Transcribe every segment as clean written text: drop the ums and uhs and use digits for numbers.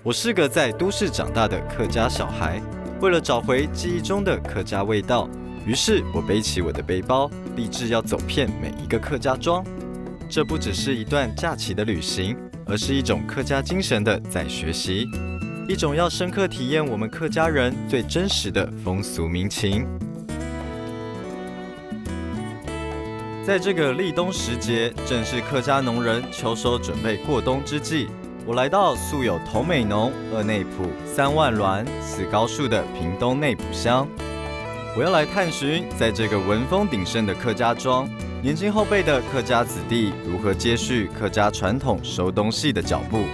我是个在都市长大的客家小孩，为了找回记忆中的客家味道，于是我背起我的背包，立志要走遍每一个客家庄。这不只是一段假期的旅行，而是一种客家精神的在学习，一种要深刻体验我们客家人最真实的风俗民情。在这个立冬时节，正是客家农人秋收准备过冬之际，我来到素有头美浓、二内埔、三万峦、四高树的屏东内埔乡。我要来探寻，在这个文风鼎盛的客家庄，年轻后辈的客家子弟如何接续客家传统收东戏的脚步，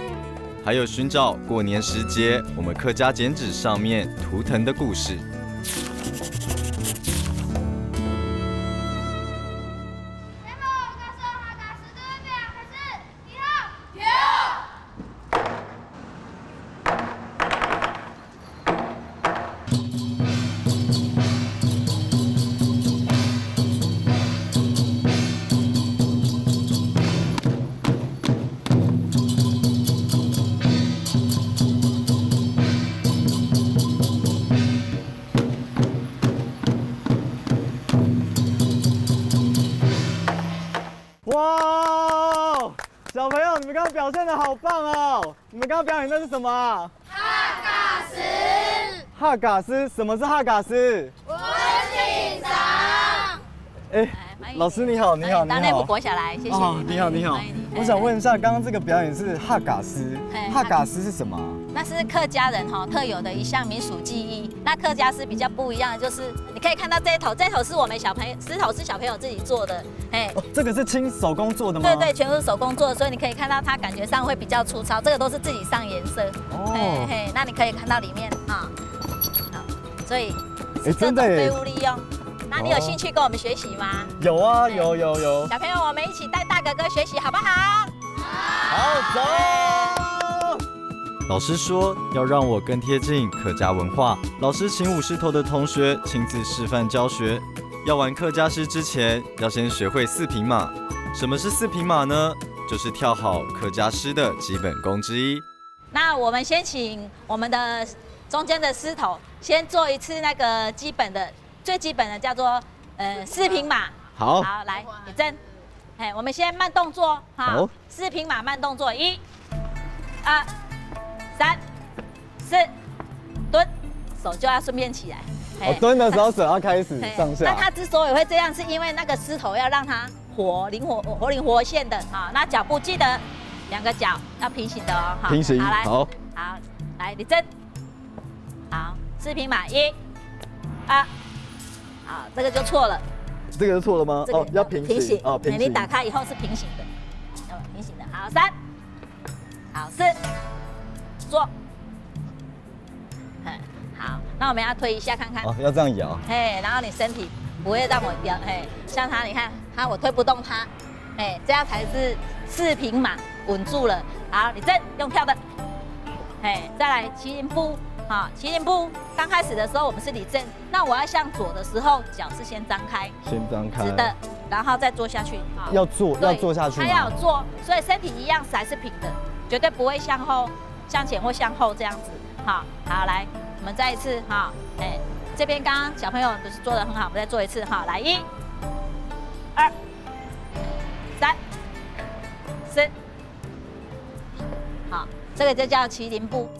还有寻找过年时节我们客家剪纸上面图腾的故事。哇！小朋友，你们刚刚表现得好棒哦！你们刚刚表演的是什么啊？哈嘎斯。哈嘎斯？什么是哈嘎斯？文景长。老师你好，你好，你好。内埔国小来，谢谢。你好，你好。我想问一下，刚刚这个表演是哈嘎斯，哈嘎斯是什么？那是客家人特有的一项民俗技艺。那客家是比较不一样的，就是你可以看到这一头是我们小朋友，石头是小朋友自己做的。这个是亲手工做的吗？对对，全部是手工做的，所以你可以看到它感觉上会比较粗糙，这个都是自己上颜色。那你可以看到里面啊，所以真的废物利用。那你有兴趣跟我们学习吗？有啊，有。小朋友，我们一起带大哥哥学习好不好？好，走。老师说要让我更贴近客家文化，老师请舞狮头的同学亲自示范教学。要玩客家狮之前，要先学会四平马。什么是四平马呢？就是跳好客家狮的基本功之一。那我们先请我们的中间的狮头先做一次那个基本的。最基本的叫做四平马。好，来，你正。我们先慢动作，好，四平马慢动作，1、2、3、4，蹲，手就要顺便起来。蹲的时候手要开始上下。那它之所以会这样，是因为那个狮头要让它活灵活现的啊。那脚步记得2个脚要平行的哦。平行。好，来，你正。好，四平马，1、2。好，这个就错了。这个就错了吗？要平行。平行。你打开以后是平行的，平行的。好，3，好4，坐。好，那我们要推一下看看。要这样摇。然后你身体不会让我摇。像他，你看，我推不动他。这样才是四平马，稳住了。好，你正用跳的。再来麒麟步。好，麒麟步刚开始的时候我们是立正，那我要向左的时候，脚是先张开，直的，然后再坐下去。要坐下去吗？它要有坐，所以身体一样还是平的，绝对不会向后、向前或向后这样子。好，来，我们再一次。这边刚刚小朋友不是做得很好，我们再做一次。好，来1、2、3、4。好，这个就叫麒麟步。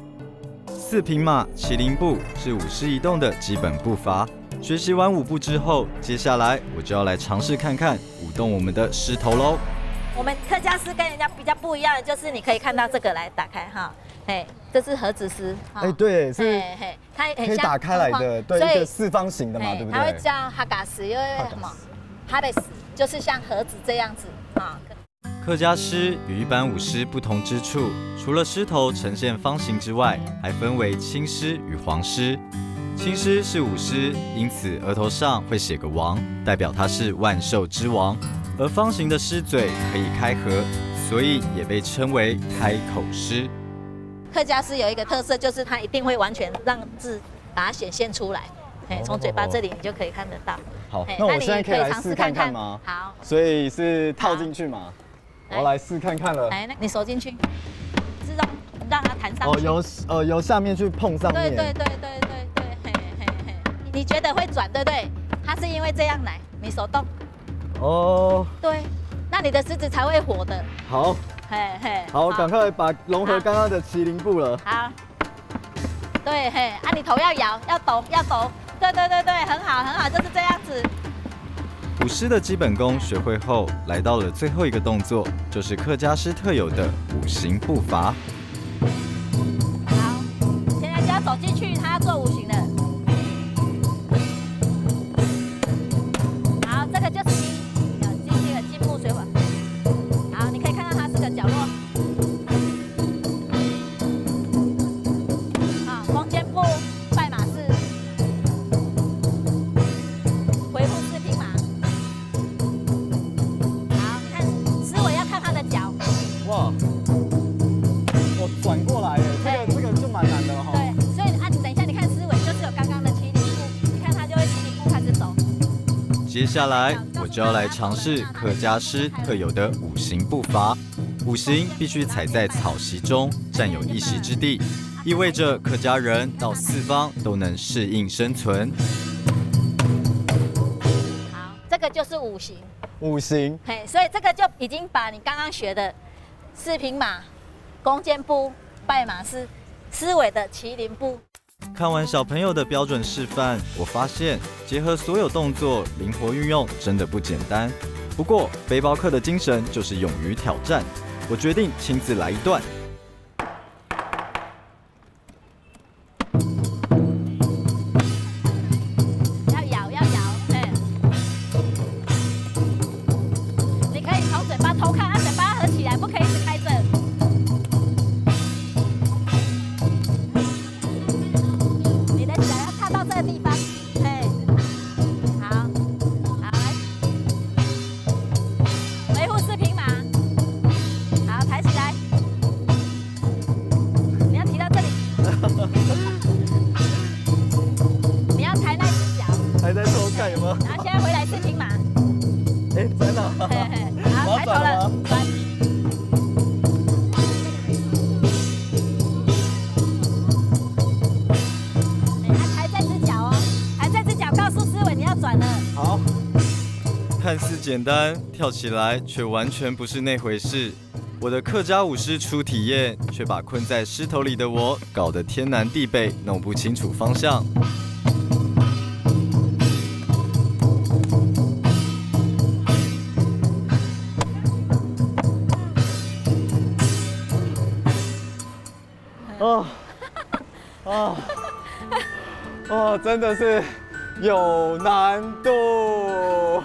四平马、麒麟步是舞狮移动的基本步伐。学习完舞步之后，接下来我就要来尝试看看舞动我们的狮头喽。我们客家狮跟人家比较不一样的，就是你可以看到这个来打开哈，这是盒子狮。对，是，它可以打开来的，对，一个四方形的嘛，对不对？它会叫哈嘎狮，因为什么？哈贝狮就是像盒子这样子啊。客家狮与一般舞狮不同之处，除了狮头呈现方形之外，还分为青狮与黄狮。青狮是舞狮，因此额头上会写个王，代表它是万兽之王。而方形的狮嘴可以开合，所以也被称为开口狮。客家狮有一个特色，就是它一定会完全让字把它显现出来。从嘴巴这里你就可以看得到。好，那我现在可以来试看看吗？好，所以是套进去嘛？我要来试看看了。来，你手进去，是让它弹上去。由下面去碰上面。对，嘿，你觉得会转对不对？它是因为这样来，你手动。哦。对，那你的狮子才会活的。好。好，赶快把融合刚刚的麒麟步了。好。对，你头要摇，要抖。对，很好，就是这样子。舞狮的基本功学会后，来到了最后一个动作，就是客家狮特有的五行步伐。好，现在就要走进去，他要做五行了。好，这个就是金木水火。好，你可以看到它是个角落。好，弓箭步、拜马式、回复式平马。好，你看狮尾要看它的脚。哇，我转过来耶，这个就蛮难的了哈。对，所以你等一下，你看狮尾就是有刚刚的麒麟步，你看它就会麒麟步开始走。接下来我就要来尝试客家狮特有的五行步伐。五行必须踩在草席中，占有一席之地，意味着客家人到四方都能适应生存。好，这个就是五行。五行，所以这个就已经把你刚刚学的四平马、弓箭步、拜马式、狮尾的麒麟步。看完小朋友的标准示范，我发现结合所有动作灵活运用真的不简单。不过背包客的精神就是勇于挑战，我决定亲自来一段。要摇，你可以从嘴巴偷看，嘴巴合起来，不可以一直开着。你的脚要踏到这个地方，好，来，维护式平马，好，抬起来，你要提到这里，你要抬那只脚，还在偷看有吗？然后现在回来式平马，真的？好，抬头了，转。抬这只脚哦，抬这只脚，告诉思维你要转了。好。看似简单，跳起来却完全不是那回事。我的客家舞狮初体验，却把困在狮头里的我搞得天南地北，弄不清楚方向。真的是有难度。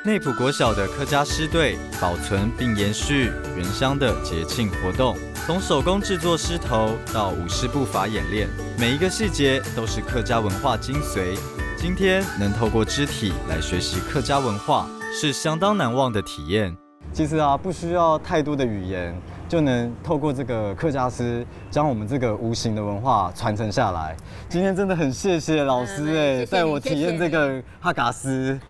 内埔国小的客家狮队保存并延续原乡的节庆活动，从手工制作狮头到舞狮步伐演练，每一个细节都是客家文化精髓。今天能透过肢体来学习客家文化，是相当难忘的体验。其实不需要太多的语言，就能透过这个客家狮，将我们这个无形的文化传承下来。今天真的很谢谢老师带我体验这个哈嘎狮。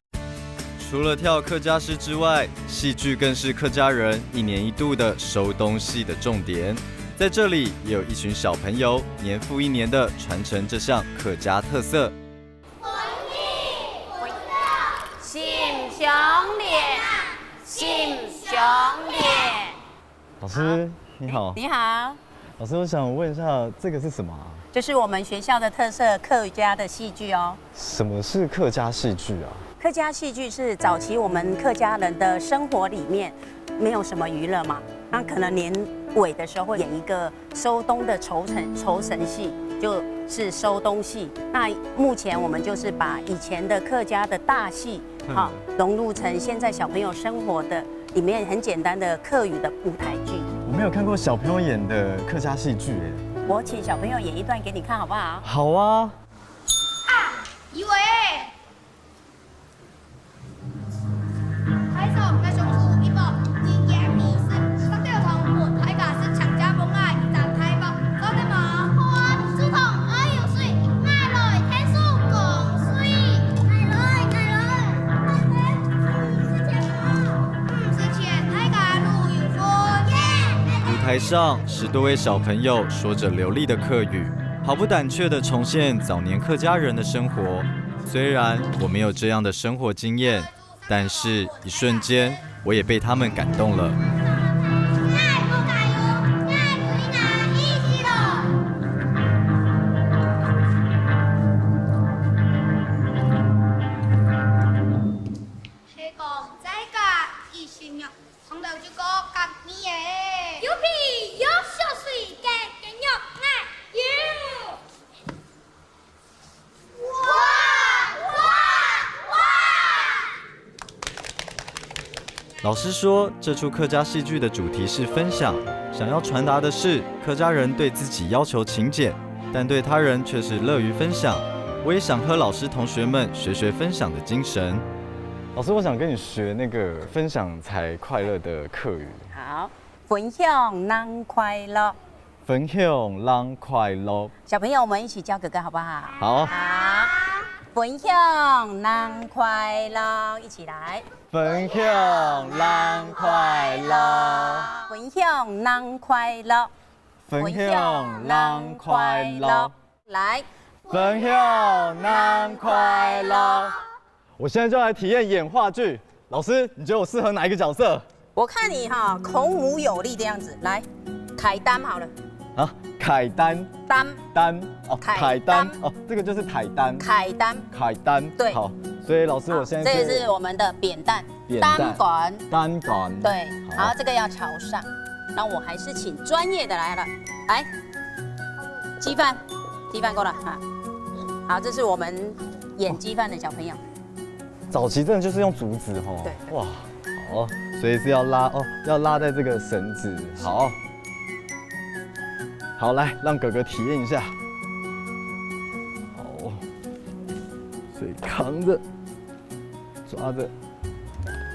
除了跳客家狮之外，戏剧更是客家人一年一度的收东戏的重点。在这里，也有一群小朋友年复一年的传承这项客家特色。心相连，心相连。老师你好。你好，老师，我想问一下，这个是什么啊？这是我们学校的特色客家的戏剧哦。什么是客家戏剧啊？客家戏剧是早期我们客家人的生活里面没有什么娱乐嘛，那可能年尾的时候会演一个收冬的酬神戏，就是收冬戏。那目前我们就是把以前的客家的大戏，融入成现在小朋友生活的里面很简单的客语的舞台剧。我没有看过小朋友演的客家戏剧我请小朋友演一段给你看好不好？好啊。以為睇手嘅上古一幕，年夜面試，十條同門睇架是長家本愛，一站睇幕，講得嘛？看書童愛有水，愛來聽書講水，愛來，是錢睇架路有水。舞台台上，10多位小朋友说着流利的客语，毫不胆怯地重现早年客家人的生活。虽然我没有这样的生活经验，但是一瞬间，我也被他们感动了。老师说，这出客家戏剧的主题是分享，想要传达的是客家人对自己要求勤俭，但对他人却是乐于分享。我也想和老师同学们学学分享的精神。老师，我想跟你学那个分享才快乐的客语。好，分享让快乐。分享让快乐。小朋友，我们一起教哥哥好不好？好。好。分享让快乐，一起来。分享让快乐。分享让快乐。分享让快乐。来。分享让快乐。我现在就来体验演话剧。老师，你觉得我适合哪一个角色？我看你孔武有力的样子，来，凯丹好了。啊，凯丹。丹哦，凯丹哦，这个就是凯丹。凯丹。对。好，所以老师，我现在这个是我们的扁担。单管。对。好，这个要朝上。那我还是请专业的来了，来，鸡饭过来哈。好，这是我们演鸡饭的小朋友。早期真的就是用竹子吼。对。哇，好，所以是要拉哦，要拉在这个绳子。好。好，来让哥哥体验一下。好，所以扛着，抓着。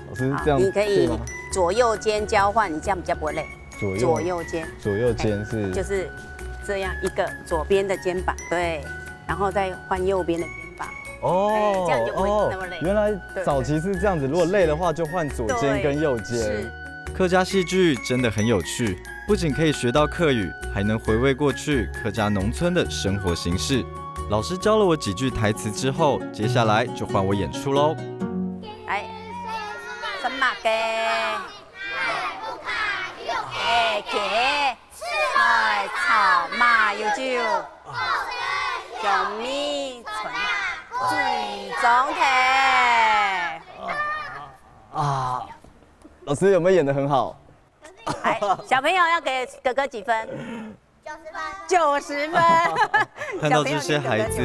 老师这样你可以左右肩交换，你这样比较不会累。左右肩是就是这样一个左边的肩膀，对，然后再换右边的肩膀。哦，这样就不会那么累。原来早期是这样子，如果累的话就换左肩跟右肩。是。客家戏剧真的很有趣。不仅可以学到客语，还能回味过去客家农村的生活形式。老师教了我几句台词之后，接下来就换我演出喽。来，什么嘅？嘅，菜草麻油酒，香米醇，最中体。老师有没有演得很好？小朋友要给哥哥几分？90分。看到这些孩子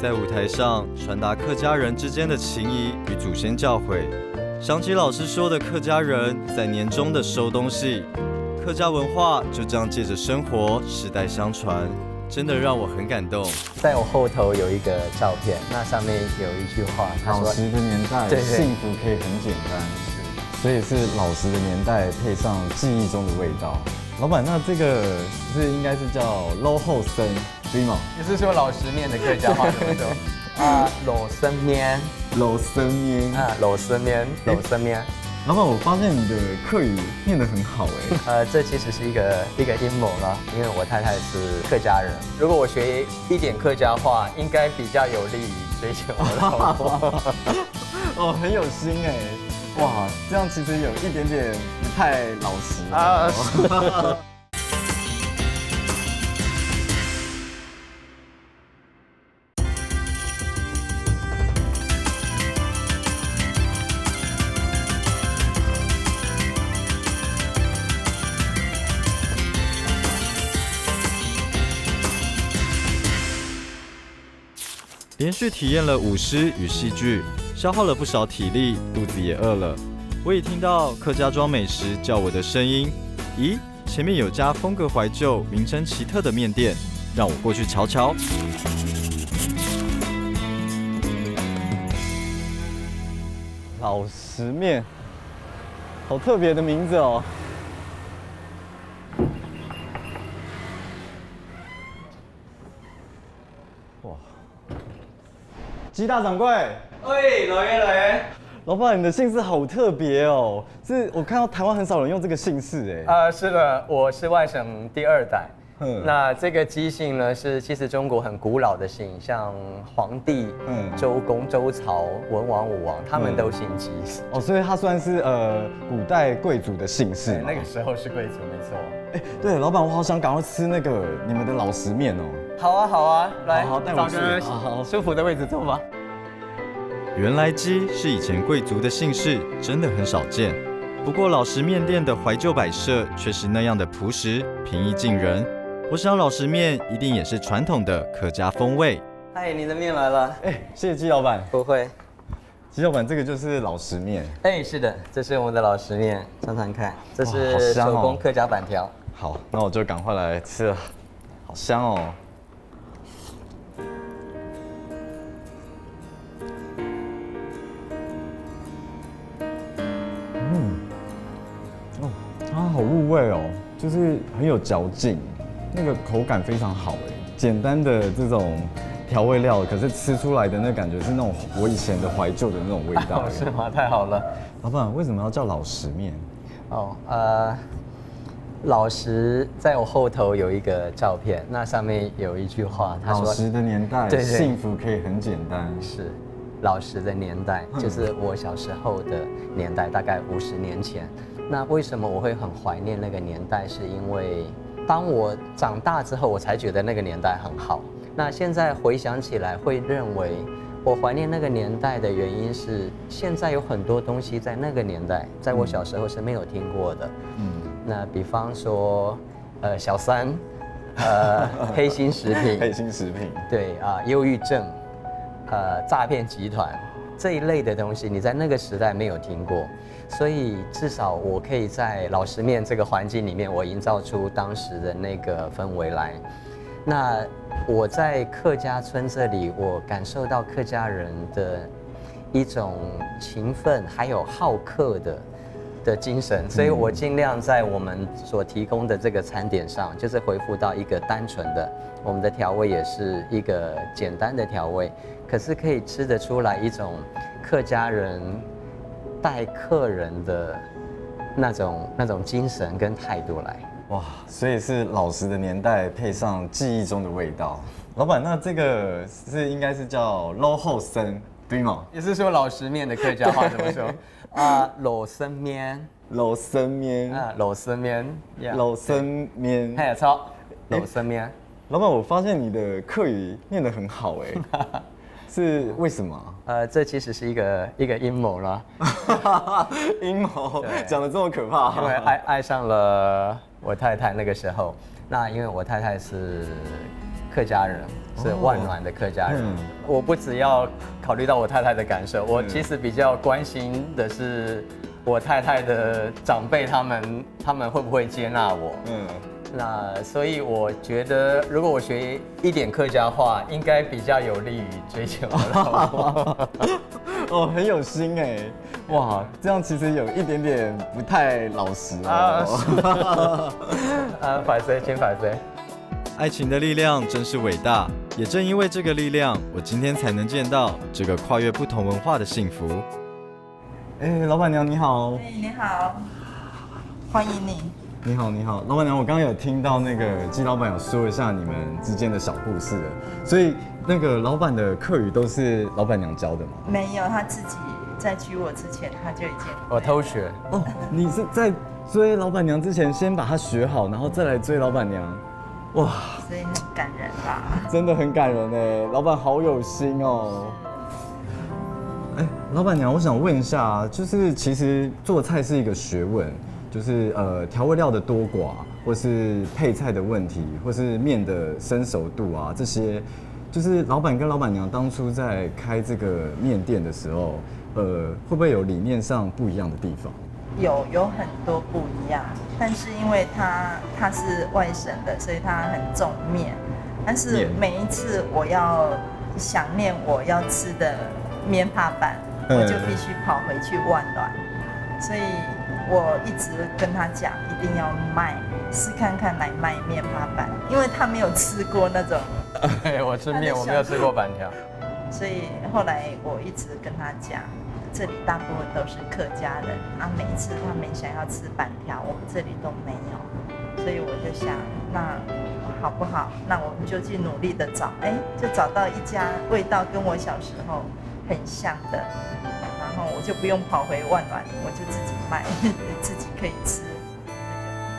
在舞台上传达客家人之间的情谊与祖先教诲，想起老师说的客家人在年终的收东西，客家文化就这样借着生活世代相传，真的让我很感动。在我后头有一个照片，那上面有一句话，他说：“老实的年代，幸福可以很简单。”所以是老实的年代配上记忆中的味道。老板，那这个应该是叫老后生，对吗？你是说老实面的客家话怎么说？老生面。老生面。老板，我发现你的客语念得很好哎。这其实是一个阴谋了，因为我太太是客家人，如果我学一点客家话，应该比较有利于追求我的老婆。哦，很有心哎。哇，这样其实有一点点不太老实啊。连续体验了舞狮与戏剧，消耗了不少体力，肚子也饿了。我也听到客家庄美食叫我的声音。咦，前面有家风格怀旧、名称奇特的面店，让我过去瞧瞧。老实面，好特别的名字哦。哇！鸡大掌柜，喂，老爷。老板，你的姓氏好特别哦，是我看到台湾很少人用这个姓氏哎。是的，我是外省第2代。那这个姬姓呢，是其实中国很古老的姓，像皇帝、周公、周朝、文王、武王，他们都姓姬。哦，所以他算是古代贵族的姓氏。那个时候是贵族，没错。哎，对，老板，我好想赶快吃那个你们的老实面哦。好啊，好啊，来，带我去，找个舒服的位置坐吧。原来姬是以前贵族的姓氏，真的很少见。不过老实面店的怀旧摆设却是那样的朴实、平易近人。我想老实面一定也是传统的客家风味。嗨，你的面来了。谢谢姬老板。不会，姬老板，这个就是老实面。是的，这是我们的老实面，尝尝看，这是手工客家板条。好，那我就赶快来吃了，好香哦。它好入味哦，就是很有嚼劲。那个口感非常好哎，简单的这种调味料，可是吃出来的那感觉是那种我以前的怀旧的那种味道。是吗？太好了。老板，为什么要叫老实面？老实在我后头有一个照片，那上面有一句话，他说：“老实的年代，对，幸福可以很简单。”是，老实的年代就是我小时候的年代，大概50年前。那为什么我会很怀念那个年代？是因为当我长大之后，我才觉得那个年代很好。那现在回想起来，会认为我怀念那个年代的原因是，现在有很多东西在那个年代，在我小时候是没有听过的。那比方说，小三，黑心食品，黑心食品，对忧郁症，诈骗集团这一类的东西，你在那个时代没有听过。所以至少我可以在老实面这个环境里面，我营造出当时的那个氛围来。那我在客家村这里，我感受到客家人的一种勤奋还有好客的精神，所以我尽量在我们所提供的这个餐点上，就是恢复到一个单纯的，我们的调味也是一个简单的调味，可是可以吃得出来一种客家人待客人的那种精神跟态度来。哇，所以是老实的年代配上记忆中的味道。老板，那这个应该是叫老后生，对吗？也是说老实面的客家话怎么说？老生面，老生面老生面，老生面，错，老生面。老板，我发现你的客语念得很好哎，是为什么？这其实是一个阴谋啦。阴谋讲得这么可怕？因为爱上了我太太那个时候，那因为我太太是客家人，是万峦的客家人。我不只要考虑到我太太的感受，我其实比较关心的是我太太的长辈他们会不会接纳我。那所以我觉得，如果我学一点客家话，应该比较有利于追求我老婆。哦，很有心哎，哇，这样其实有一点点不太老实哦。反谁，请反谁。爱情的力量真是伟大，也正因为这个力量，我今天才能见到这个跨越不同文化的幸福。老板娘你好。你好，欢迎你。你好，你好，老板娘，我刚刚有听到那个季老板有说一下你们之间的小故事了，所以那个老板的客语都是老板娘教的吗？没有，他自己在娶我之前他就已经。我偷学。哦，你是在追老板娘之前先把它学好，然后再来追老板娘，哇，所以很感人吧？真的很感人哎，老板好有心哦。老板娘，我想问一下，就是其实做菜是一个学问。就是调味料的多寡，或是配菜的问题，或是面的生熟度啊，这些，就是老板跟老板娘当初在开这个面店的时候，会不会有理念上不一样的地方？有很多不一样，但是因为他是外省的，所以他很重面，但是每一次我要想念我要吃的面帕板，我就必须跑回去万峦，所以。我一直跟他讲，一定要试看看来卖面帕板，因为他没有吃过那种。我吃面，我没有吃过板条。所以后来我一直跟他讲，这里大部分都是客家人啊，每一次他们想要吃板条，我们这里都没有，所以我就想，那好不好？那我们就去努力的找，就找到一家味道跟我小时候很像的，然后我就不用跑回万峦，我就自己卖，自己可以吃。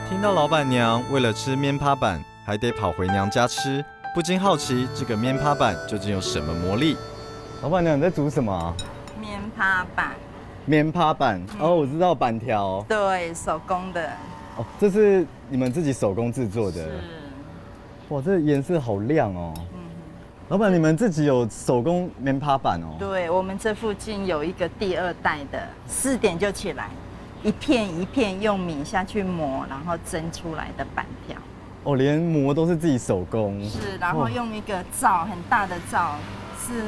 听到老板娘为了吃面趴板还得跑回娘家吃，不禁好奇这个面趴板究竟有什么魔力？老板娘你在煮什么啊？面趴板。面趴板哦，我知道板条。对，手工的。哦，这是你们自己手工制作的。是。哇，这颜色好亮哦。老板，你们自己有手工面趴板哦？对，我们这附近有一个第2代的，4点就起来，一片一片用米下去磨，然后蒸出来的板条。哦，连磨都是自己手工。是，然后用一个灶，很大的灶，是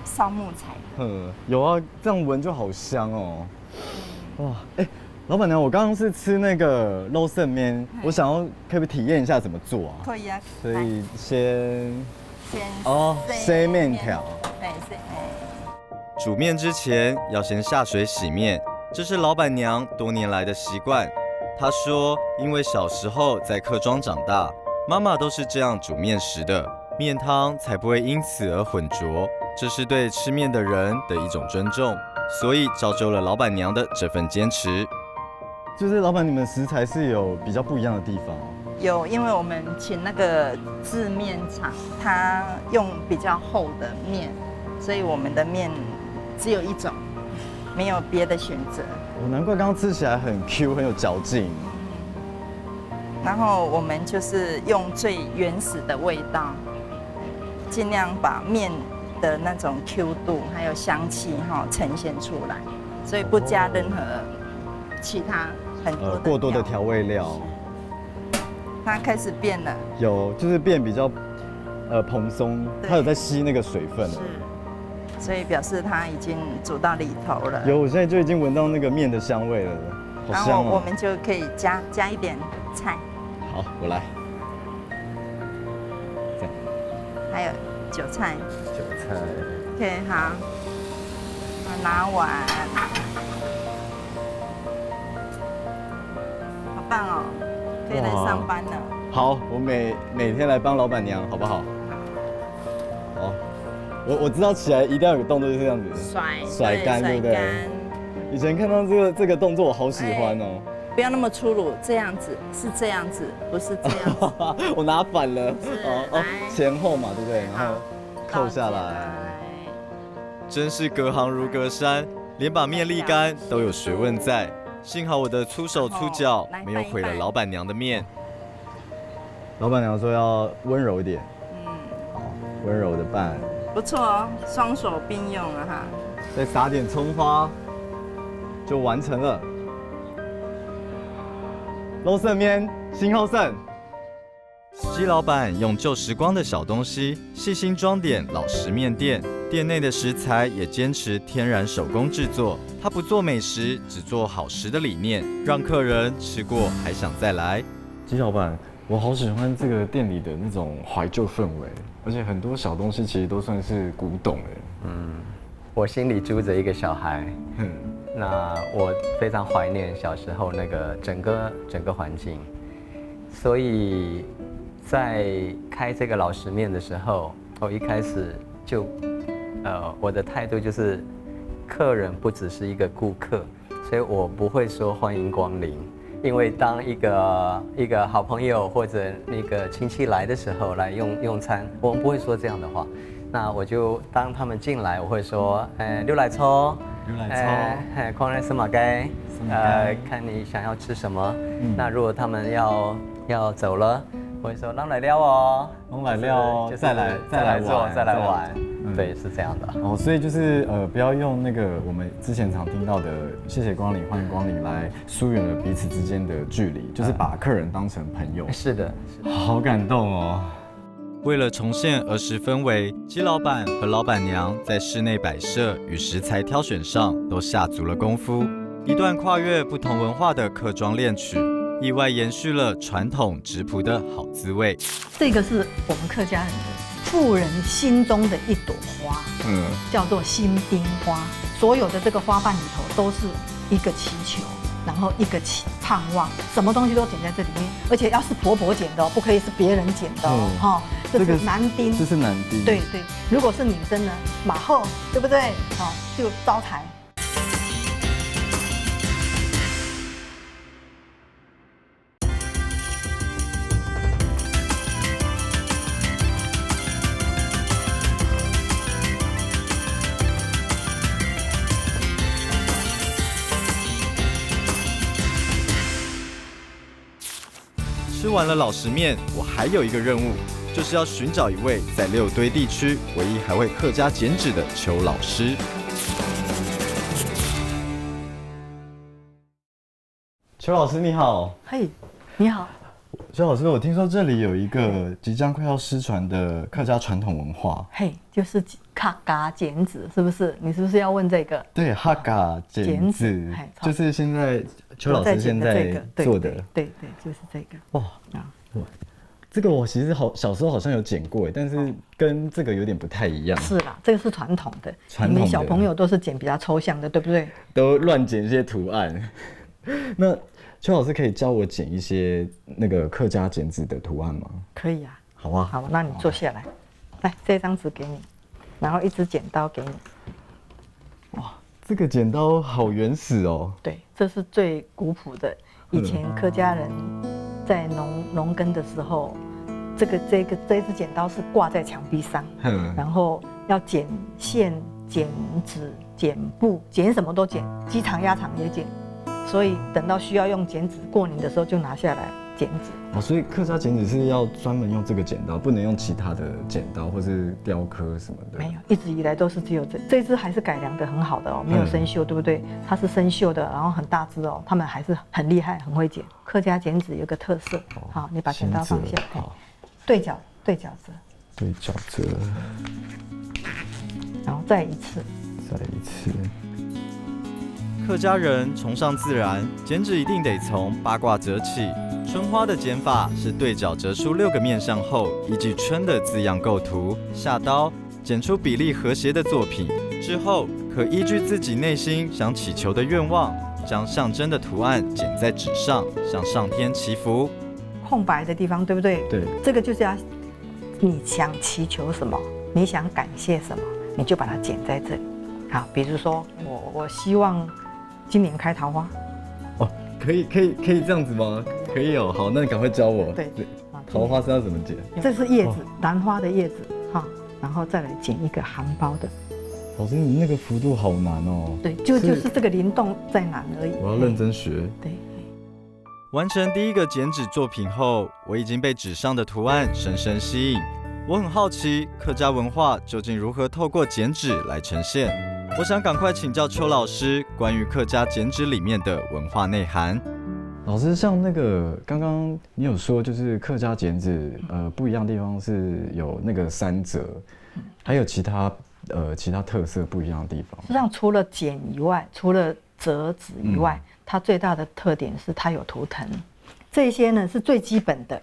烧木材的。有啊，这样闻就好香哦。哇，老板娘，我刚刚是吃那个肉盛面，我想要可不可以体验一下怎么做啊？可以啊。所以先塞面条。对，煮面之前要先下水洗面，这是老板娘多年来的习惯。她说，因为小时候在客庄长大，妈妈都是这样煮面食的，面汤才不会因此而混浊，这是对吃面的人的一种尊重，所以造就了老板娘的这份坚持。就是老板，你们食材是有比较不一样的地方？有，因为我们请那个制面厂，他用比较厚的面，所以我们的面只有一种，没有别的选择。难怪刚刚吃起来很 Q， 很有嚼劲。然后我们就是用最原始的味道，尽量把面的那种 Q 度还有香气呈现出来，所以不加任何其他很多的过多的调味料。它开始变了，有就是变比较蓬松，它有在吸那个水分了，是，所以表示它已经煮到里头了。有，我现在就已经闻到那个面的香味了，好香哦。然后我们就可以加一点菜。好，我来。这样。还有韭菜。韭菜。OK， 好，拿碗。好棒哦。可以来上班了。好，我每天来帮老板娘，好不好？好，我知道起来一定要有个动作，就是这样子，甩干，对不对？以前看到这个动作，我好喜欢哦。不要那么粗鲁，这样子是这样子，不是这样子。我拿反了。前后嘛，对不对？然后扣下来。真是隔行如隔山，连把面沥干都有学问在。幸好我的粗手粗脚没有毁了老板娘的面。老板娘说要温柔一点，好，温柔的拌，不错哦，双手并用了哈。再撒点葱花，就完成了。肉盛面，新后盛。姬老板用旧时光的小东西，细心装点老式面店。店内的食材也坚持天然手工制作，他不做美食，只做好食的理念，让客人吃过还想再来。姬老板，我好喜欢这个店里的那种怀旧氛围，而且很多小东西其实都算是古董哎。我心里住着一个小孩，那我非常怀念小时候那个整个环境，所以在开这个老食面的时候，我一开始就。我的态度就是，客人不只是一个顾客，所以我不会说欢迎光临，因为当一个好朋友或者那个亲戚来的时候来用餐，我们不会说这样的话。那我就当他们进来，我会说，溜来抽，狂来司马街，看你想要吃什么。那如果他们要走了，我会说让来撩哦，让来撩哦，再来做，再来玩。对，是这样的哦，所以就是不要用那个我们之前常听到的“谢谢光临，欢迎光临”来疏远了彼此之间的距离，就是把客人当成朋友。是的，好感动哦。为了重现儿时氛围，姬老板和老板娘在室内摆设与食材挑选上都下足了功夫，一段跨越不同文化的客庄恋曲，意外延续了传统质朴的好滋味。这个是我们客家人的妇人心中的一朵花，叫做心丁花。所有的这个花瓣里头都是一个祈求，然后一个盼望，什么东西都剪在这里面，而且要是婆婆剪的哦，不可以是别人剪的哦，哈，这是男丁，这是男丁，对对，如果是女生呢，马后，对不对？哦，就招财。吃完了老实面，我还有一个任务，就是要寻找一位在六堆地区唯一还会客家剪纸的邱老师。邱老师你好。嘿，你好。邱老师，我听说这里有一个即将快要失传的客家传统文化。嘿，就是客家剪纸，是不是？你是不是要问这个？对，客家剪纸，就是现在邱老师现在做的。对，就是这个。哇啊！这个我其实小时候好像有剪过，但是跟这个有点不太一样。是啦，这个是传统的，你们小朋友都是剪比较抽象的，对不对？都乱剪一些图案。那邱老师可以教我剪一些那个客家剪纸的图案吗？可以啊。好啊。好，那你坐下来，来这张纸给你，然后一支剪刀给你。哇，这个剪刀好原始哦。对，这是最古朴的。以前客家人在农耕的时候，这支剪刀是挂在墙壁上，然后要剪线、剪纸、剪布，剪什么都剪，鸡肠鸭肠也剪。所以等到需要用剪纸，过年的时候就拿下来剪纸。哦，所以客家剪纸是要专门用这个剪刀，不能用其他的剪刀或是雕刻什么的。没有，一直以来都是只有这支还是改良的很好的哦，没有生锈，对不对？它是生锈的，然后很大支哦，他们还是很厉害，很会剪。客家剪纸有个特色，好，你把剪刀放下，对角折，对角折，然后再一次。客家人崇尚自然，剪纸一定得从八卦折起。春花的剪法是对角折出6个面相后，依据春的字样构图，下刀剪出比例和谐的作品。之后可依据自己内心想祈求的愿望，将象征的图案剪在纸上，向上天祈福。空白的地方，对不对？对，这个就是要你想祈求什么，你想感谢什么，你就把它剪在这里。好，比如说我希望今年开桃花。哦，可以这样子吗？可以哦，好，那你赶快教我。对，桃花是要怎么剪？这是叶子，兰花的叶子哈，然后再来剪一个含苞的。老师，你那个幅度好难哦。对，就是这个灵动再难而已。我要认真学。对。完成第一个剪纸作品后，我已经被纸上的图案深深吸引。我很好奇客家文化究竟如何透过剪纸来呈现。我想赶快请教邱老师关于客家剪纸里面的文化内涵。老师，像那个刚刚你有说，就是客家剪纸，不一样的地方是有那个三折，还有其他特色不一样的地方。实际上，除了剪以外，除了折纸以外，它最大的特点是它有图腾。这些呢是最基本的，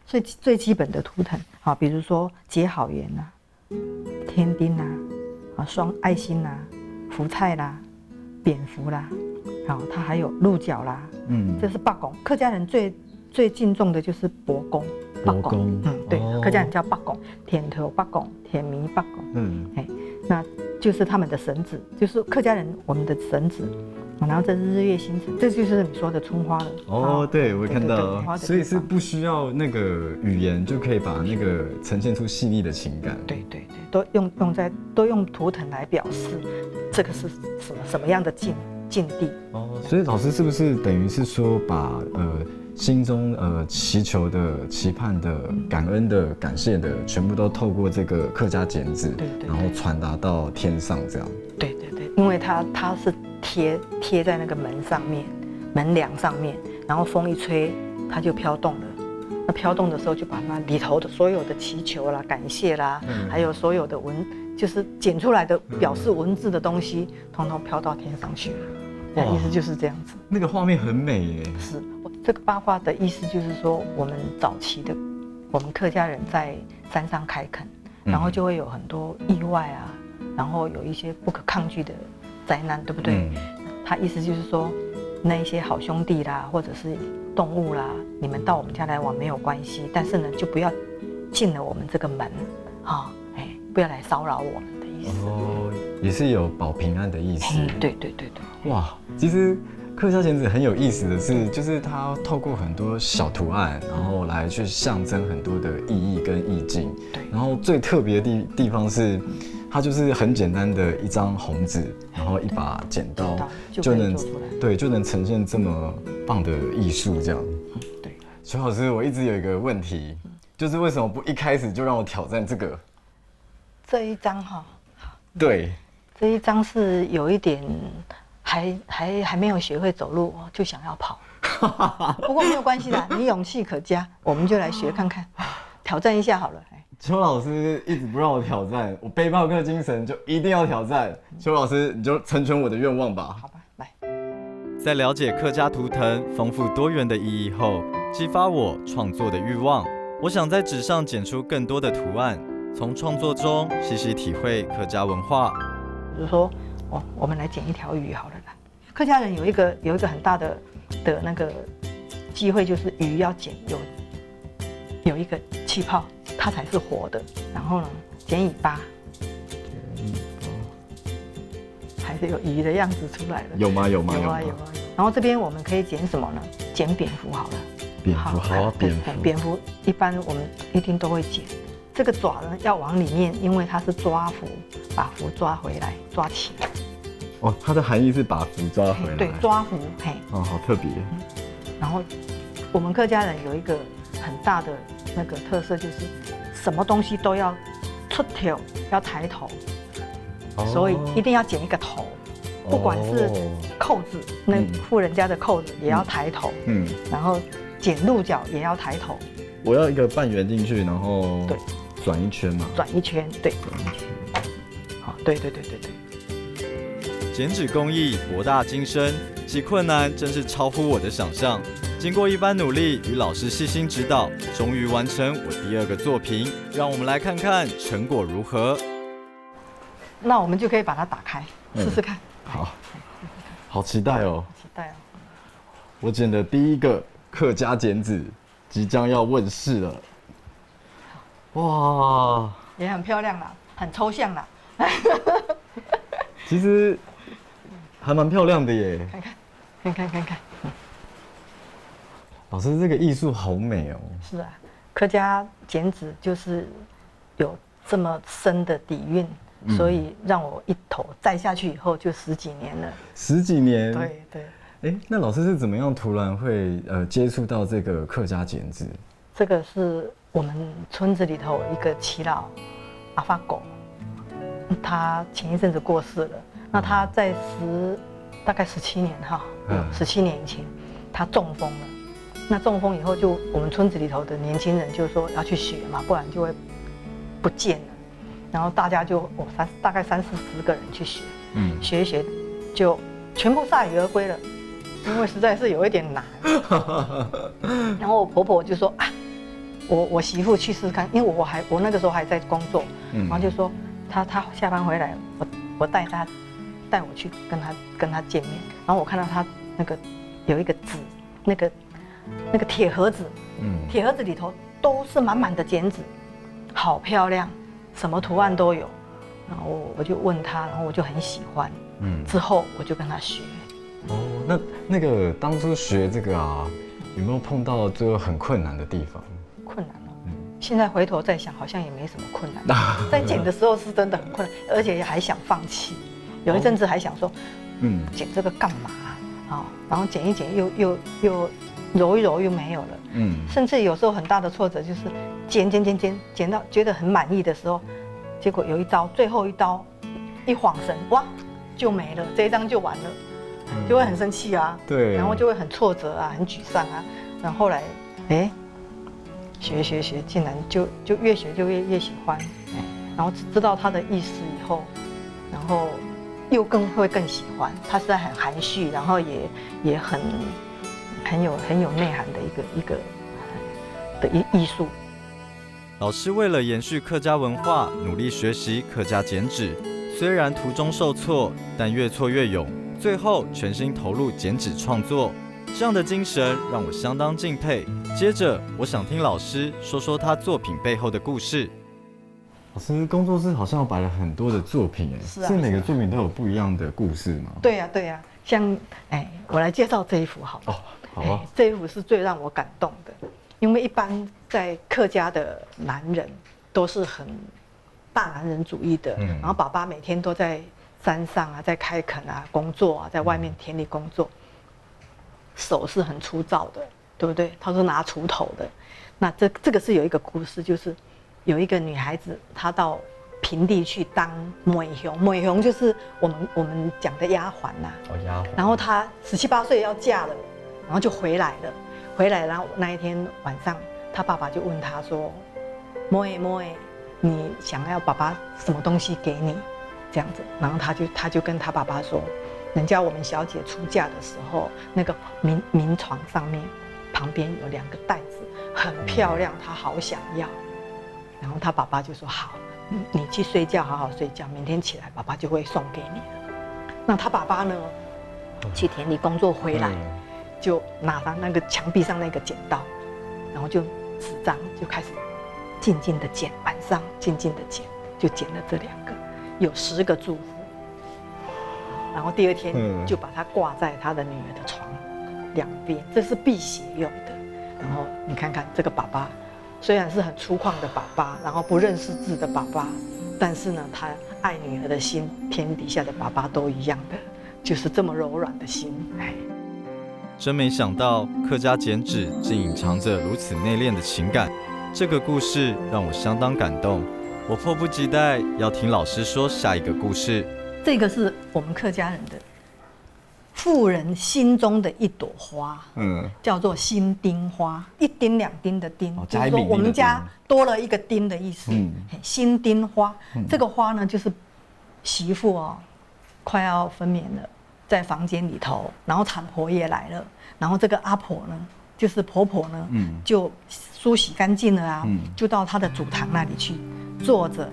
最基本的图腾。好，比如说结好缘啊，天丁啊，双爱心啦，福菜啦，蝙蝠啦，好，它还有鹿角啦。这是八公，客家人最敬重的就是伯公。伯公，对，客家人叫八公，田头八公，田迷八公。那就是他们的神子，就是客家人我们的神子。然后这是日月星辰，这就是你说的春花了。哦，对，我看到，所以是不需要那个语言就可以把那个呈现出细腻的情感。对，都用图腾来表示这个是什么样的境地。哦，所以老师是不是等于是说把心中祈求的、期盼的、感恩的、感谢的，全部都透过这个客家剪纸，然后传达到天上这样。对，因为它是贴在那个门上面，门梁上面，然后风一吹，它就飘动了。那飘动的时候，就把它里头的所有的祈求啦、感谢啦，还有所有的就是剪出来的表示文字的东西，统统飘到天上去了。意思就是这样子。那个画面很美耶。是，这个八卦的意思就是说，我们早期的我们客家人在山上开垦，然后就会有很多意外啊，然后有一些不可抗拒的灾难，对不对？他意思就是说，那一些好兄弟啦，或者是动物啦，你们到我们家来玩没有关系，但是呢，就不要进了我们这个门，不要来骚扰我们的意思。哦，也是有保平安的意思。对。哇，其实客家剪纸很有意思的是，就是它透过很多小图案，然后来去象征很多的意义跟意境。对。然后最特别的地方是，它就是很简单的一张红纸，然后一把剪刀就能就能呈现这么棒的艺术这样。对。邱老师，我一直有一个问题，就是为什么不一开始就让我挑战这个？这一张哈。对。这一张是有一点还没有学会走路就想要跑，不过没有关系啦，你勇气可嘉，我们就来学看看，挑战一下好了。邱老师一直不让我挑战，我背包客精神就一定要挑战。邱老师，你就成全我的愿望吧。好吧，来。在了解客家图腾丰富多元的意义后，激发我创作的欲望。我想在纸上剪出更多的图案，从创作中细细体会客家文化。比如说，我们来剪一条鱼好了啦。客家人有一个很大的那个机会，就是鱼要剪有一个气泡，它才是活的。然后呢，剪尾巴，还是有鱼的样子出来了。有吗？有啊。然后这边我们可以剪什么呢？剪蝙蝠好了。蝙蝠好啊，蝙蝠一般我们一定都会剪。这个爪呢要往里面，因为它是抓符，把符抓回来，抓起来。哦，它的含义是把符抓回来。对，抓符，哦，好特别。然后我们客家人有一个很大的那个特色，就是什么东西都要出头，要抬头，所以一定要剪一个头，不管是扣子，那富人家的扣子也要抬头，然后剪鹿角也要抬头。我要一个半圆进去，然后对，转一圈嘛。转一圈，对。转一圈。好，对。剪纸工艺博大精深，其困难真是超乎我的想象。经过一番努力与老师细心指导，终于完成我第2个作品。让我们来看看成果如何。那我们就可以把它打开，试试看。好期待哦！期待哦！我剪的第1个客家剪纸即将要问世了。哇！也很漂亮啦，很抽象啦。其实还蛮漂亮的耶。看。老师，这个艺术好美哦。是啊，客家剪纸就是有这么深的底蕴，所以让我一头栽下去以后就10几年了。10几年？对。那老师是怎么样突然会接触到这个客家剪纸？这个是我们村子里头一个耆老阿发狗，他前一阵子过世了。那他在大概17年17年以前，他中风了。那中风以后，就我们村子里头的年轻人就说要去学嘛，不然就会不见了。然后大家就大概30-40个人去学，学一学就全部铩羽而归了，因为实在是有一点难。然后我婆婆就说啊，我媳妇去试试看，因为我那个时候还在工作，然后就说她下班回来，我带我去跟她见面，然后我看到她那个有一个纸，那个铁盒子，铁盒子里头都是满满的剪纸，好漂亮，什么图案都有。然后我就问她，然后我就很喜欢，之后我就跟她学。哦，那个当初学这个啊，有没有碰到最后很困难的地方？困难哦，现在回头再想，好像也没什么困难。在剪的时候是真的很困难，而且还想放弃。有一阵子还想说，剪这个干嘛啊？然后剪一剪又揉一揉又没有了。甚至有时候很大的挫折就是剪到觉得很满意的时候，结果有一刀，最后一刀一晃神，哇，就没了，这一张就完了。就会很生气啊，对，然后就会很挫折啊，很沮丧啊。然后后来，学，竟然就越学就越喜欢，然后知道它的意思以后，然后又会更喜欢。它实在很含蓄，然后也很有内涵的一个艺术。老师为了延续客家文化，努力学习客家剪纸。虽然途中受挫，但越挫越勇，最后全心投入剪纸创作。这样的精神让我相当敬佩。接着，我想听老师说说他作品背后的故事。老师工作室好像摆了很多的作品，是每个作品都有不一样的故事吗？对呀，像我来介绍这一幅好了。好啊。这一幅是最让我感动的，因为一般在客家的男人都是很大男人主义的，然后爸爸每天都在山上啊，在开垦啊，工作啊，在外面田里工作，手是很粗糙的，对不对？他是拿锄头的。那这个是有一个故事，就是有一个女孩子，她到平地去当美雄，美雄就是我们讲的丫鬟呐。丫鬟。然后她17、8岁要嫁了，然后就回来了，然后那一天晚上，她爸爸就问她说：“妹，你想要爸爸什么东西给你？”这样子，然后她就跟她爸爸说。人家我们小姐出嫁的时候，那个明床上面旁边有2个袋子，很漂亮，她好想要。然后她爸爸就说：“好，你去睡觉，好好睡觉，明天起来爸爸就会送给你了。”那她爸爸呢，去田里工作回来，就拿他那个墙壁上那个剪刀，然后就纸张就开始静静的剪，晚上静静的剪，就剪了这2个，有10个祝福。然后第2天就把它挂在他的女儿的床2边，这是辟邪用的。然后你看看这个爸爸，虽然是很粗犷的爸爸，然后不认识字的爸爸，但是呢，他爱女儿的心，天底下的爸爸都一样的，就是这么柔软的心。真没想到客家剪纸竟隐藏着如此内敛的情感，这个故事让我相当感动。我迫不及待要听老师说下一个故事。这个是我们客家人的妇人心中的一朵花，叫做心丁花，1丁2丁的丁，就是说我们家多了一个丁的意思。心丁花，这个花呢，就是媳妇快要分娩了，在房间里头，然后产婆也来了，然后这个阿婆呢，就是婆婆呢，就梳洗干净了啊，就到她的祖堂那里去坐着，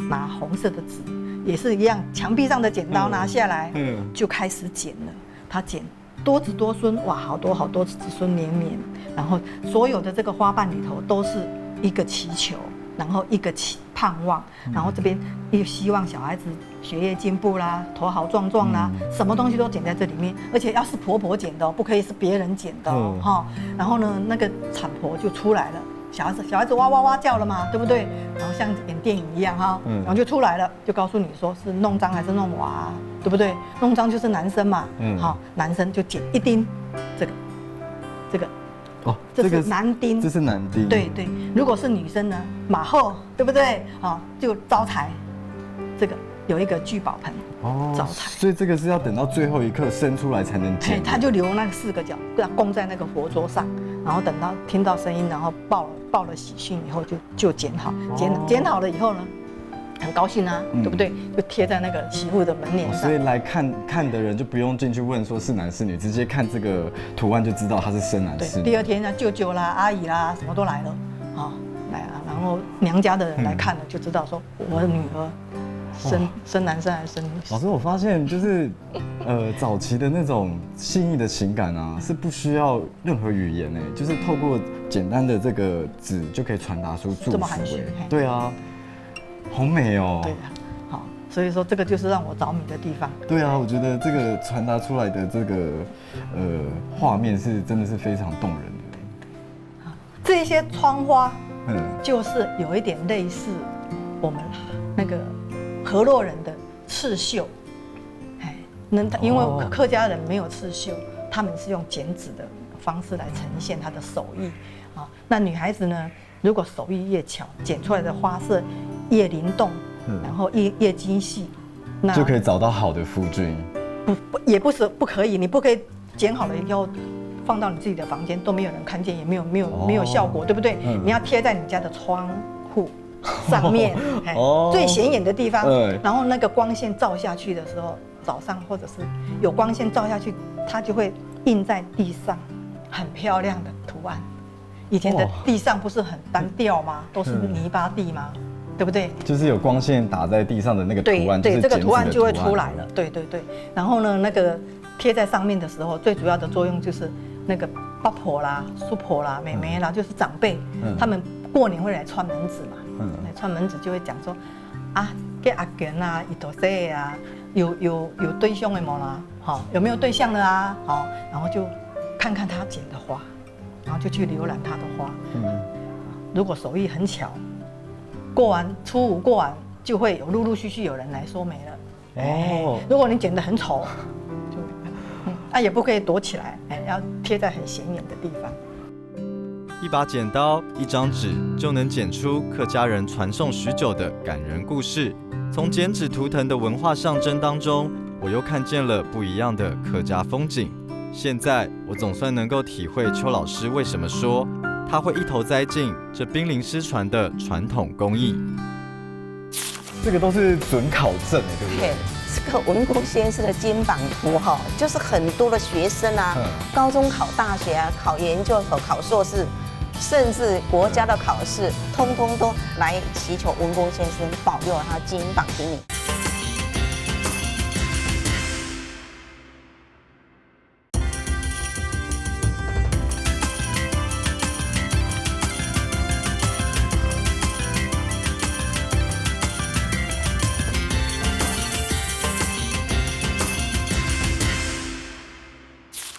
拿红色的纸。也是一样，墙壁上的剪刀拿下来，就开始剪了。他剪多子多孙，哇，好多子孙连绵。然后所有的这个花瓣里头都是一个祈求，然后一个盼望，然后这边又希望小孩子学业进步啦，头好壮壮啦，什么东西都剪在这里面。而且要是婆婆剪的，不可以是别人剪的哈。然后呢，那个产婆就出来了。小孩子哇哇哇叫了嘛，对不对？然后像演电影一样哈，然后就出来了，就告诉你说是弄脏还是弄娃，对不对？弄脏就是男生嘛，好，男生就剪1丁，这个，这是男丁，这是男丁，对。如果是女生呢，马后，对不对？好，就招财，这个有一个聚宝盆，招财。所以这个是要等到最后一刻生出来才能剪。他就留那个4个角，供在那个佛桌上。然后等到听到声音，然后报了喜讯以后就剪好，剪好了以后呢，很高兴啊，对不对？就贴在那个媳妇的门帘上。所以来看的人就不用进去问说是男是女，直接看这个图案就知道他是生男是女。第2天呢，舅舅啦、阿姨啦，什么都来了，来啊，然后娘家的人来看了，就知道说我的女儿生男生还是生女生。老师，我发现就是早期的那种细腻的情感啊，是不需要任何语言就是透过简单的这个纸就可以传达出祝福。这么含蓄。对啊，好美哦。对啊，好，所以说这个就是让我着迷的地方。对啊，我觉得这个传达出来的这个画面是真的是非常动人的。这些窗花，就是有一点类似我们那个河洛人的刺绣。因为客家人没有刺绣，他们是用剪纸的方式来呈现他的手艺啊。那女孩子呢，如果手艺越巧，剪出来的花色越灵动，然后越精细，那就可以找到好的夫君。也不是不可以，你不可以剪好了以后放到你自己的房间，都没有人看见，也没有效果，对不对？你要贴在你家的窗户上面，最显眼的地方，然后那个光线照下去的时候。早上或者是有光线照下去，它就会印在地上，很漂亮的图案。以前的地上不是很单调吗？都是泥巴地吗？对不对？就是有光线打在地上的那个图案，对，这个图案就会出出来了。对。然后呢，那个贴在上面的时候，最主要的作用就是那个爸婆啦、叔婆啦、妹妹啦，就是长辈，他们过年会来串门子嘛。来串门子就会讲说啊，给阿根啊，伊多岁啊，有对象的没啦？好，有没有对象了啊？好，然后就看看他剪的花，然后就去浏览他的花。如果手艺很巧，过完初五过完，就会有陆陆续续有人来说媒了。如果你剪得很丑，就也不可以躲起来，要贴在很显眼的地方。一把剪刀，一张纸，就能剪出客家人传颂许久的感人故事。从剪纸图腾的文化象征当中，我又看见了不一样的客家风景。现在我总算能够体会邱老师为什么说他会一头栽进这濒临失传的传统工艺。这个都是准考证哎，对不对？这个文公先生的金榜图哈，就是很多的学生啊，高中考大学啊，考研究所、考硕士，甚至国家的考试，通通都来祈求文公先生保佑他金榜题名。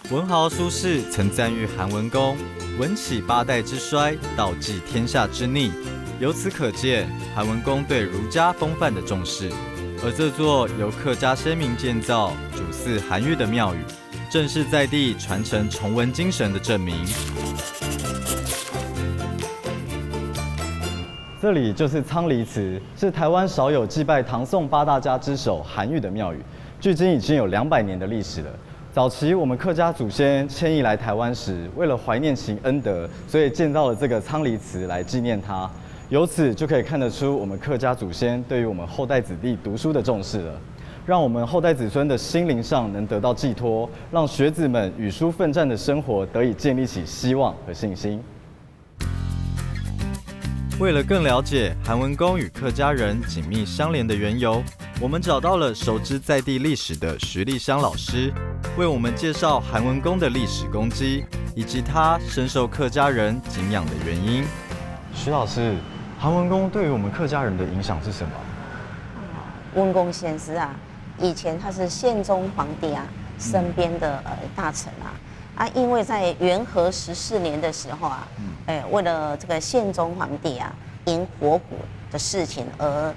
文豪苏轼曾赞誉韩文公文起8代之衰，道济天下之逆。由此可见，韩文公对儒家风范的重视。而这座由客家先民建造、主祀韩愈的庙宇，正是在地传承崇文精神的证明。这里就是仓黎祠，是台湾少有祭拜唐宋8大家之首韩愈的庙宇，距今已经有200年的历史了。早期我们客家祖先迁移来台湾时，为了怀念其恩德，所以建造了这个仓黎祠来纪念他。由此就可以看得出我们客家祖先对于我们后代子弟读书的重视了，让我们后代子孙的心灵上能得到寄托，让学子们与书奋战的生活得以建立起希望和信心。为了更了解韩文公与客家人紧密相连的缘由，我们找到了熟知在地历史的徐丽香老师，为我们介绍韩文公的历史功绩，以及他深受客家人敬仰的原因。徐老师，韩文公对于我们客家人的影响是什么？文公先生啊，以前他是宪宗皇帝啊身边的大臣啊，因为在元和14年的时候啊，为了这个宪宗皇帝啊迎火鼓的事情而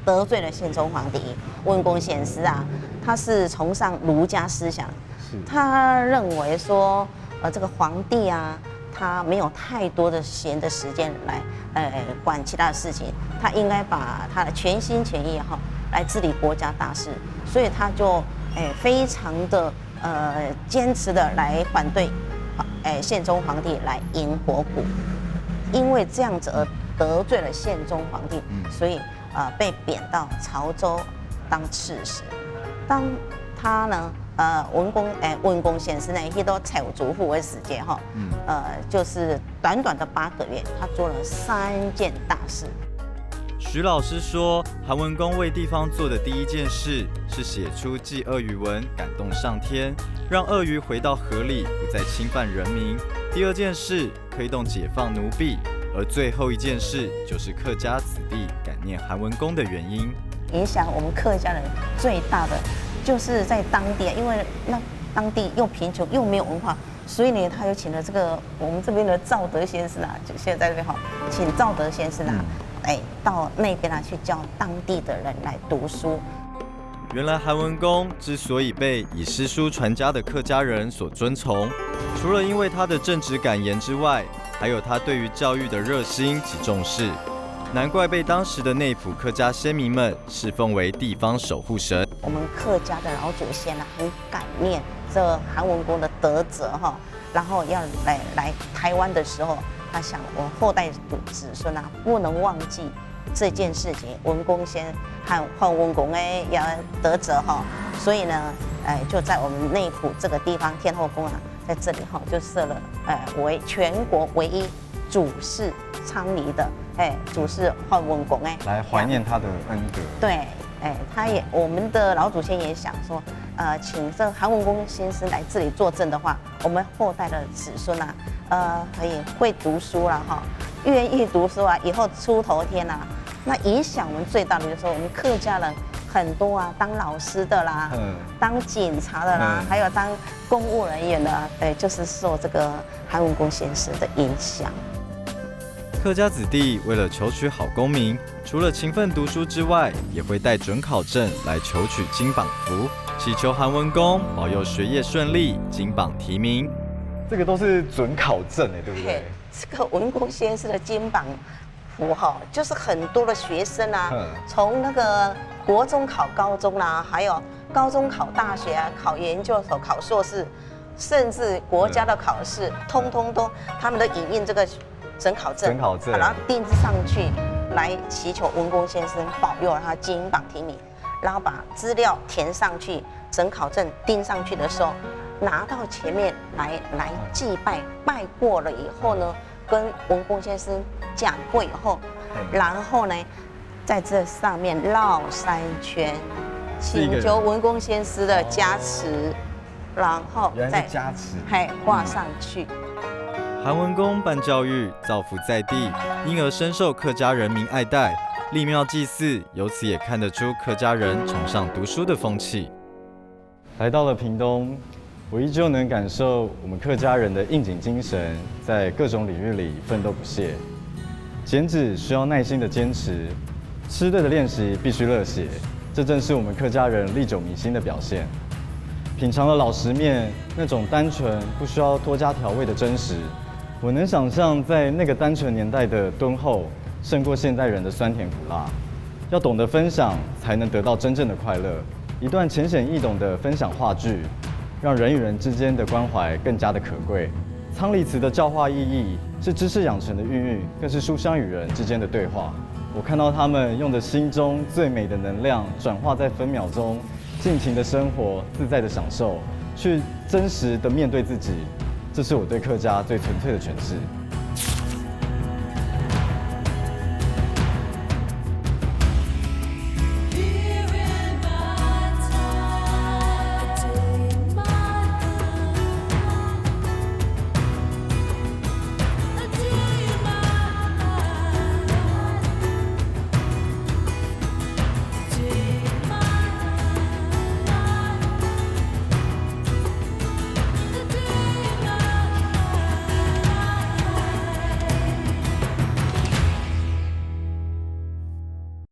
得罪了宪宗皇帝。文公先生啊，他是崇尚儒家思想，他认为说这个皇帝啊，他没有太多的闲的时间来管其他的事情，他应该把他的全心全意来治理国家大事，所以他就非常的坚持的来反对宪宗皇帝来迎火鼓，因为这样子而得罪了宪宗皇帝，所以被贬到潮州当刺史。当他呢文公先生呢，他都采足户的时间就是短短的8个月，他做了3件大事。徐老师说，韩文公为地方做的第一件事是写出祭鳄鱼文，感动上天，让鳄鱼回到河里，不再侵犯人民。第二件事推动解放奴婢，而最后一件事就是客家子弟感念韩文公的原因。影响我们客家人最大的就是在当地，因为那当地又贫穷又没有文化，所以呢，他又请了这个我们这边的赵德先生就现在这边请赵德先生到那边去教当地的人来读书。原来韩文公之所以被以诗书传家的客家人所尊崇，除了因为他的正直敢言之外，还有他对于教育的热心及重视。难怪被当时的内埔客家先民们侍奉为地方守护神。我们客家的老祖先很感念这韩文公的德泽然后要来台湾的时候，他想我后代子孙不能忘记这件事情。文公先和文公要德泽所以呢，就在我们内埔这个地方天后宫在这里就设了为全国唯一主祀昌黎的祖师范文公来怀念他的恩德。对，我们的老祖先也想说，请这韩文公先生来这里作证的话，我们后代的子孙可以会读书啦哈，愿意读书以后出头天啦。那影响我们最大的就是我们客家人很多当老师的啦，当警察的啦，还有当公务人员的，就是受这个韩文公先生的影响。客家子弟为了求取好功名，除了勤奋读书之外，也会带准考证来求取金榜符，祈求韩文公保佑学业顺利，金榜题名。这个都是准考证对不对？这个文公先生的金榜符就是很多的学生从那个国中考高中啦，还有高中考大学考研究所、考硕士，甚至国家的考试，通通都他们都影印这个准考证，然后钉上去，来祈求文公先生保佑他金榜题名，然后把资料填上去，准考证钉上去的时候，拿到前面来祭拜，拜过了以后呢，跟文公先生讲过以后，然后呢，在这上面绕3圈，请求文公先生的加持，然后再加持，挂上去。韩文公办教育，造福在地，因而深受客家人民爱戴。立庙祭祀，由此也看得出客家人崇尚读书的风气。来到了屏东，我依旧能感受我们客家人的应景精神，在各种领域里奋斗不懈。减脂需要耐心的坚持，吃对的练习必须热血，这正是我们客家人历久弥新的表现。品尝了老实面那种单纯不需要多加调味的真实，我能想象在那个单纯年代的敦厚，胜过现代人的酸甜苦辣。要懂得分享，才能得到真正的快乐。一段浅显易懂的分享话剧，让人与人之间的关怀更加的可贵。仓廪词的教化意义是知识养成的孕育，更是书香与人之间的对话。我看到他们用着心中最美的能量，转化在分秒中，尽情的生活，自在的享受，去真实的面对自己。这是我对客家最纯粹的诠释。